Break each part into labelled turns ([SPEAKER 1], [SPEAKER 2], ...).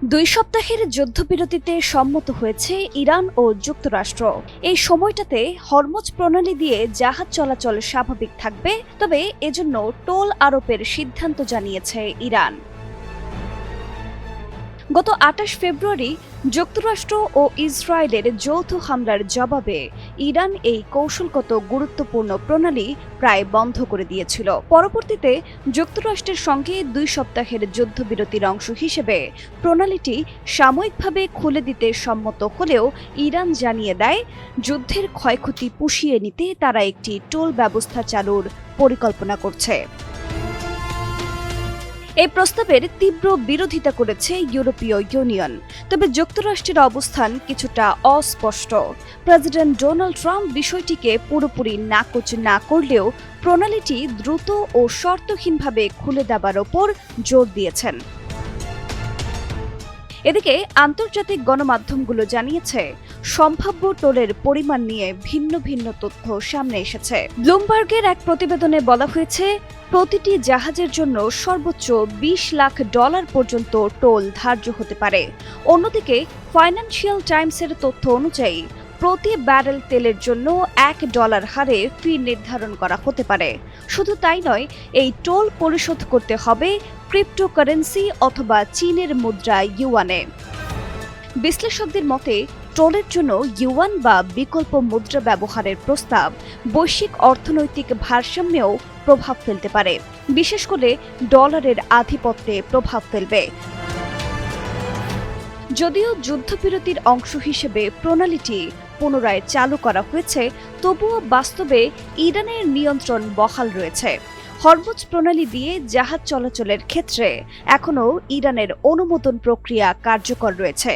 [SPEAKER 1] দুই সপ্তাহের যুদ্ধবিরতিতে সম্মত হয়েছে ইরান ও যুক্তরাষ্ট্র। এই সময়টাতে হরমুজ প্রণালী দিয়ে জাহাজ চলাচল স্বাভাবিক থাকবে, তবে এজন্য টোল আরোপের সিদ্ধান্ত জানিয়েছে ইরান। গত ২৮ ফেব্রুয়ারি যুক্তরাষ্ট্র ও ইসরায়েলের যৌথ হামলার জবাবে ইরান এই কৌশলগত গুরুত্বপূর্ণ প্রণালী প্রায় বন্ধ করে দিয়েছিল। পরবর্তীতে যুক্তরাষ্ট্রের সঙ্গে ২ সপ্তাহের যুদ্ধবিরতির অংশ হিসেবে প্রণালীটি সাময়িকভাবে খুলে দিতে সম্মত হলেও ইরান জানিয়ে দেয়, যুদ্ধের ক্ষয়ক্ষতি পুষিয়ে নিতে তারা একটি টোল ব্যবস্থা চালুর পরিকল্পনা করছে। এই প্রস্তাবের তীব্র বিরোধিতা করেছে ইউরোপীয় ইউনিয়ন, তবে যুক্তরাষ্ট্রের অবস্থান কিছুটা অস্পষ্ট। প্রেসিডেন্ট ডোনাল্ড ট্রাম্প বিষয়টিকে পুরোপুরি নাকচ না করলেও প্রণালীটি দ্রুত ও শর্তহীনভাবে খুলে দেবার ওপর জোর দিয়েছেন। এদিকে আন্তর্জাতিক গণমাধ্যমগুলো জানিয়েছে, সম্ভাব্য টোলের পরিমাণ নিয়ে ভিন্ন ভিন্ন তথ্য সামনে এসেছে। ব্লুমবার্গের এক প্রতিবেদনে বলা হয়েছে, প্রতিটি জাহাজের জন্য সর্বোচ্চ $20 লাখ পর্যন্ত টোল ধার্য হতে পারে। অন্যদিকে ফাইন্যান্সিয়াল টাইমসের তথ্য অনুযায়ী প্রতি ব্যারেল তেলের জন্য $1 হারে ফি নির্ধারণ করা হতে পারে। শুধু তাই নয়, এই টোল পরিশোধ করতে হবে ক্রিপ্টোকারেন্সি অথবা চীনের মুদ্রা ইউয়ানে। বিশ্লেষকদের মতে, টোলের জন্য ইউয়ান বা বিকল্প মুদ্রা ব্যবহারের প্রস্তাব বৈশ্বিক অর্থনৈতিক ভারসাম্যেও প্রভাব ফেলতে পারে, বিশেষ করে ডলারের আধিপত্যে প্রভাব ফেলবে। যদিও যুদ্ধবিরতির অংশ হিসেবে প্রণালীটি পুনরায় চালু করা হয়েছে, তবুও বাস্তবে ইরানের নিয়ন্ত্রণ বহাল রয়েছে। হরমুজ প্রণালী দিয়ে জাহাজ চলাচলের ক্ষেত্রে এখনও ইরানের অনুমোদন প্রক্রিয়া কার্যকর রয়েছে।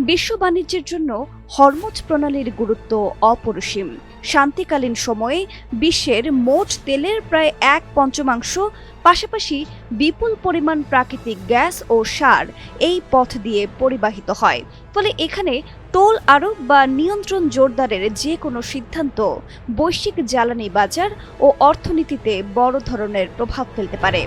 [SPEAKER 1] বিশ্ব বাণিজ্যের জন্য হরমুজ প্রণালীর গুরুত্ব অপরিসীম। শান্তিকালীন সময়ে বিশ্বের মোট তেলের প্রায় 1/5, পাশাপাশি বিপুল পরিমাণ প্রাকৃতিক গ্যাস ও সার এই পথ দিয়ে পরিবাহিত হয়। ফলে এখানে টোল আরোপ বা নিয়ন্ত্রণ জোরদারের যে কোনো সিদ্ধান্ত বৈশ্বিক জ্বালানি বাজার ও অর্থনীতিতে বড় ধরনের প্রভাব ফেলতে পারে।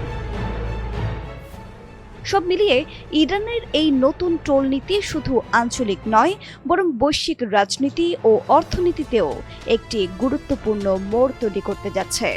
[SPEAKER 1] সব মিলিয়ে ইরানের এই নতুন টোল নীতি শুধু আঞ্চলিক নয়, বরং বৈশ্বিক রাজনীতি ও অর্থনীতিতেও একটি গুরুত্বপূর্ণ মোড় তৈরি করতে যাচ্ছে।